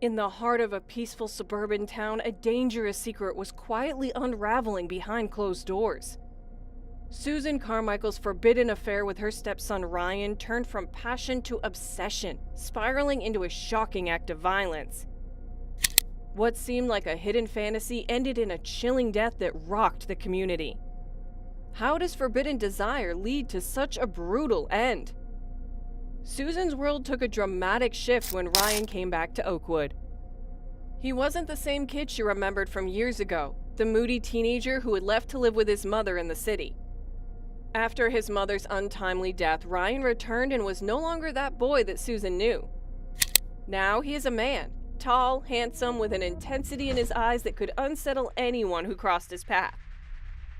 In the heart of a peaceful suburban town, a dangerous secret was quietly unraveling behind closed doors. Susan Carmichael's forbidden affair with her stepson Ryan turned from passion to obsession, spiraling into a shocking act of violence. What seemed like a hidden fantasy ended in a chilling death that rocked the community. How does forbidden desire lead to such a brutal end? Susan's world took a dramatic shift when Ryan came back to Oakwood. He wasn't the same kid she remembered from years ago, the moody teenager who had left to live with his mother in the city. After his mother's untimely death, Ryan returned and was no longer that boy that Susan knew. Now he is a man, tall, handsome, with an intensity in his eyes that could unsettle anyone who crossed his path.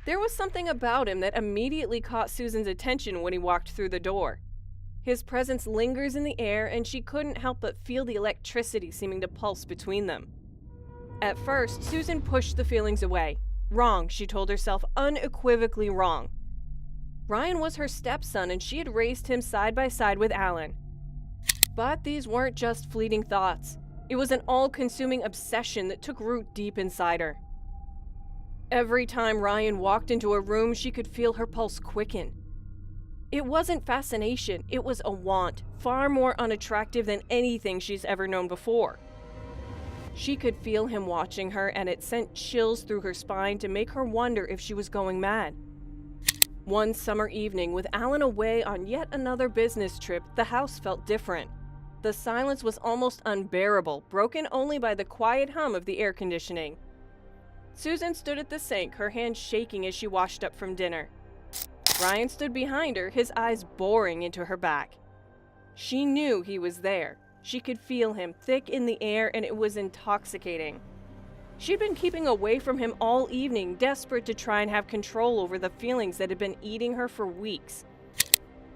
There was something about him that immediately caught Susan's attention when he walked through the door. His presence lingers in the air, and she couldn't help but feel the electricity seeming to pulse between them. At first, Susan pushed the feelings away. Wrong, she told herself, unequivocally wrong. Ryan was her stepson, and she had raised him side by side with Alan. But these weren't just fleeting thoughts. It was an all-consuming obsession that took root deep inside her. Every time Ryan walked into a room, she could feel her pulse quicken. It wasn't fascination, it was a want, far more unattractive than anything she's ever known before. She could feel him watching her, and it sent chills through her spine to make her wonder if she was going mad. One summer evening, with Alan away on yet another business trip, the house felt different. The silence was almost unbearable, broken only by the quiet hum of the air conditioning. Susan stood at the sink, her hands shaking as she washed up from dinner. Ryan stood behind her, his eyes boring into her back. She knew he was there. She could feel him, thick in the air, and it was intoxicating. She'd been keeping away from him all evening, desperate to try and have control over the feelings that had been eating her for weeks.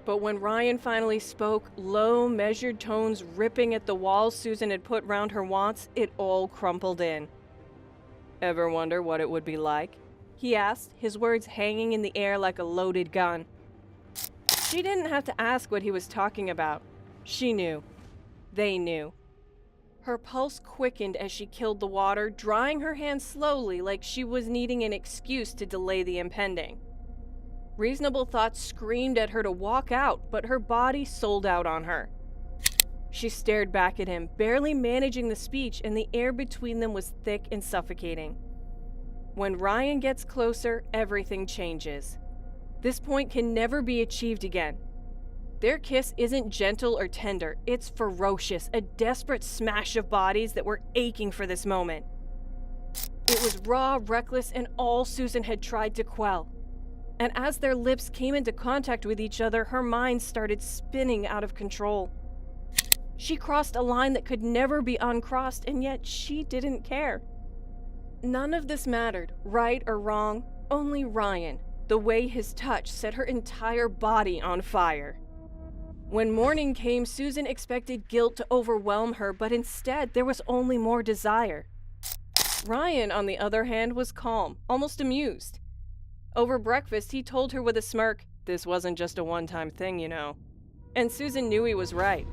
But when Ryan finally spoke, low, measured tones ripping at the walls Susan had put round her wants, it all crumpled in. "Ever wonder what it would be like?" he asked, his words hanging in the air like a loaded gun. She didn't have to ask what he was talking about. She knew. They knew. Her pulse quickened as she killed the water, drying her hands slowly like she was needing an excuse to delay the impending. Reasonable thoughts screamed at her to walk out, but her body sold out on her. She stared back at him, barely managing the speech, and the air between them was thick and suffocating. When Ryan gets closer, everything changes. This point can never be achieved again. Their kiss isn't gentle or tender, it's ferocious, a desperate smash of bodies that were aching for this moment. It was raw, reckless, and all Susan had tried to quell. And as their lips came into contact with each other, her mind started spinning out of control. She crossed a line that could never be uncrossed, and yet she didn't care. None of this mattered, right or wrong, only Ryan. The way his touch set her entire body on fire. When morning came, Susan expected guilt to overwhelm her, but instead there was only more desire. Ryan, on the other hand, was calm, almost amused. Over breakfast, he told her with a smirk, "This wasn't just a one-time thing, you know." And Susan knew he was right.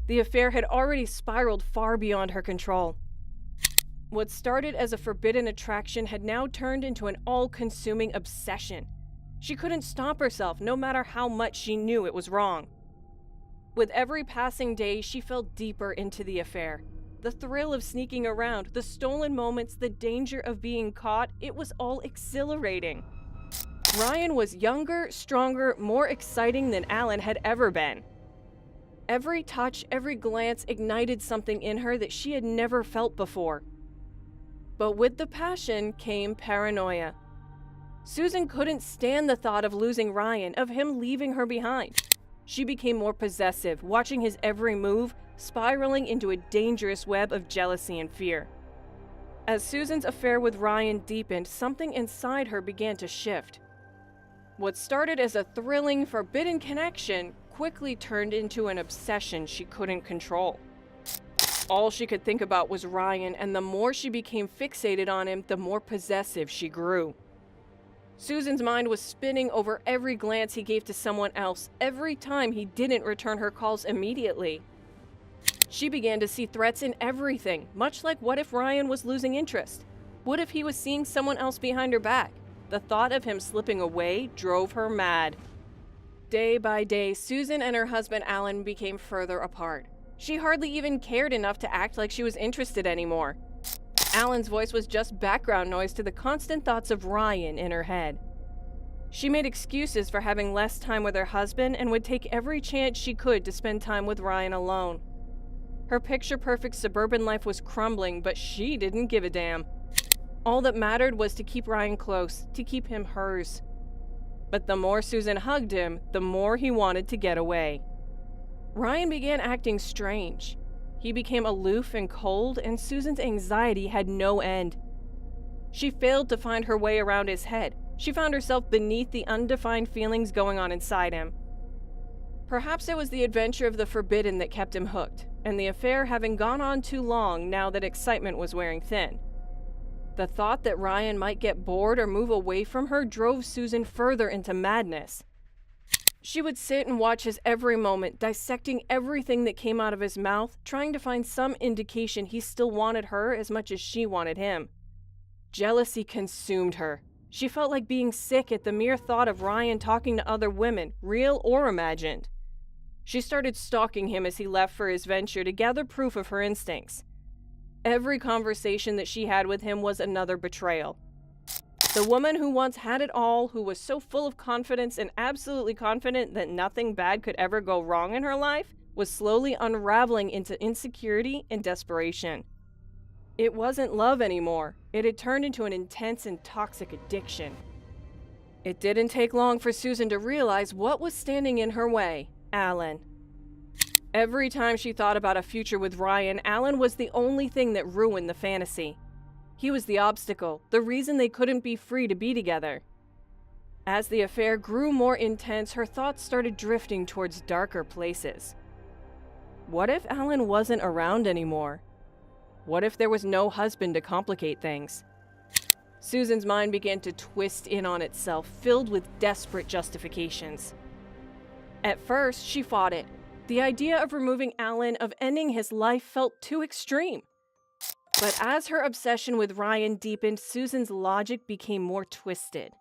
The affair had already spiraled far beyond her control. What started as a forbidden attraction had now turned into an all-consuming obsession. She couldn't stop herself, no matter how much she knew it was wrong. With every passing day, she fell deeper into the affair. The thrill of sneaking around, the stolen moments, the danger of being caught, it was all exhilarating. Ryan was younger, stronger, more exciting than Alan had ever been. Every touch, every glance ignited something in her that she had never felt before. But with the passion came paranoia. Susan couldn't stand the thought of losing Ryan, of him leaving her behind. She became more possessive, watching his every move, spiraling into a dangerous web of jealousy and fear. As Susan's affair with Ryan deepened, something inside her began to shift. What started as a thrilling, forbidden connection quickly turned into an obsession she couldn't control. All she could think about was Ryan, and the more she became fixated on him, the more possessive she grew. Susan's mind was spinning over every glance he gave to someone else, every time he didn't return her calls immediately. She began to see threats in everything, much like what if Ryan was losing interest? What if he was seeing someone else behind her back? The thought of him slipping away drove her mad. Day by day, Susan and her husband Alan became further apart. She hardly even cared enough to act like she was interested anymore. Alan's voice was just background noise to the constant thoughts of Ryan in her head. She made excuses for having less time with her husband and would take every chance she could to spend time with Ryan alone. Her picture-perfect suburban life was crumbling, but she didn't give a damn. All that mattered was to keep Ryan close, to keep him hers. But the more Susan hugged him, the more he wanted to get away. Ryan began acting strange. He became aloof and cold, and Susan's anxiety had no end. She failed to find her way around his head. She found herself beneath the undefined feelings going on inside him. Perhaps it was the adventure of the forbidden that kept him hooked, and the affair having gone on too long now that excitement was wearing thin. The thought that Ryan might get bored or move away from her drove Susan further into madness. She would sit and watch his every moment, dissecting everything that came out of his mouth, trying to find some indication he still wanted her as much as she wanted him. Jealousy consumed her. She felt like being sick at the mere thought of Ryan talking to other women, real or imagined. She started stalking him as he left for his venture to gather proof of her instincts. Every conversation that she had with him was another betrayal. The woman who once had it all, who was so full of confidence and absolutely confident that nothing bad could ever go wrong in her life, was slowly unraveling into insecurity and desperation. It wasn't love anymore. It had turned into an intense and toxic addiction. It didn't take long for Susan to realize what was standing in her way: Alan. Every time she thought about a future with Ryan, Alan was the only thing that ruined the fantasy. He was the obstacle, the reason they couldn't be free to be together. As the affair grew more intense, her thoughts started drifting towards darker places. What if Alan wasn't around anymore? What if there was no husband to complicate things? Susan's mind began to twist in on itself, filled with desperate justifications. At first, she fought it. The idea of removing Alan, of ending his life, felt too extreme. But as her obsession with Ryan deepened, Susan's logic became more twisted.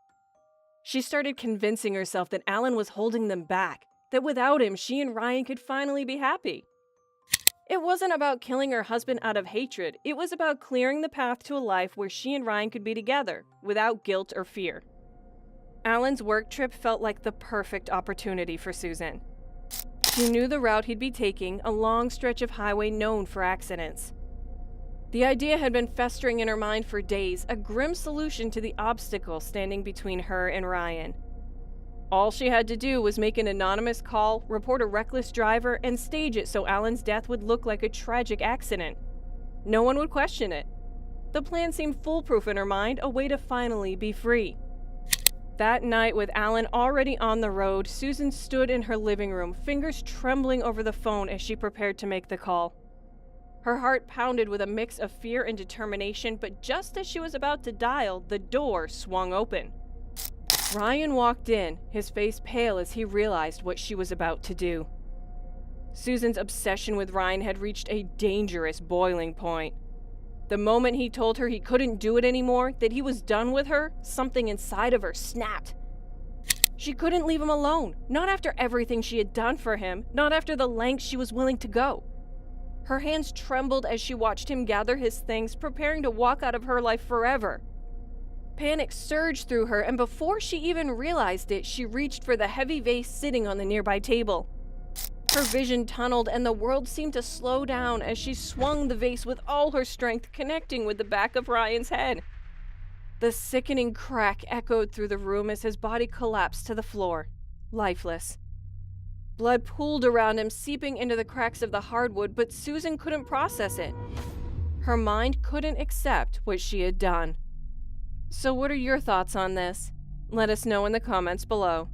She started convincing herself that Alan was holding them back, that without him, she and Ryan could finally be happy. It wasn't about killing her husband out of hatred. It was about clearing the path to a life where she and Ryan could be together, without guilt or fear. Alan's work trip felt like the perfect opportunity for Susan. She knew the route he'd be taking, a long stretch of highway known for accidents. The idea had been festering in her mind for days, a grim solution to the obstacle standing between her and Ryan. All she had to do was make an anonymous call, report a reckless driver, and stage it so Alan's death would look like a tragic accident. No one would question it. The plan seemed foolproof in her mind, a way to finally be free. That night, with Alan already on the road, Susan stood in her living room, fingers trembling over the phone as she prepared to make the call. Her heart pounded with a mix of fear and determination, but just as she was about to dial, the door swung open. Ryan walked in, his face pale as he realized what she was about to do. Susan's obsession with Ryan had reached a dangerous boiling point. The moment he told her he couldn't do it anymore, that he was done with her, something inside of her snapped. She couldn't leave him alone, not after everything she had done for him, not after the lengths she was willing to go. Her hands trembled as she watched him gather his things, preparing to walk out of her life forever. Panic surged through her, and before she even realized it, she reached for the heavy vase sitting on the nearby table. Her vision tunneled, and the world seemed to slow down as she swung the vase with all her strength, connecting with the back of Ryan's head. The sickening crack echoed through the room as his body collapsed to the floor, lifeless. Blood pooled around him, seeping into the cracks of the hardwood, but Susan couldn't process it. Her mind couldn't accept what she had done. So what are your thoughts on this? Let us know in the comments below.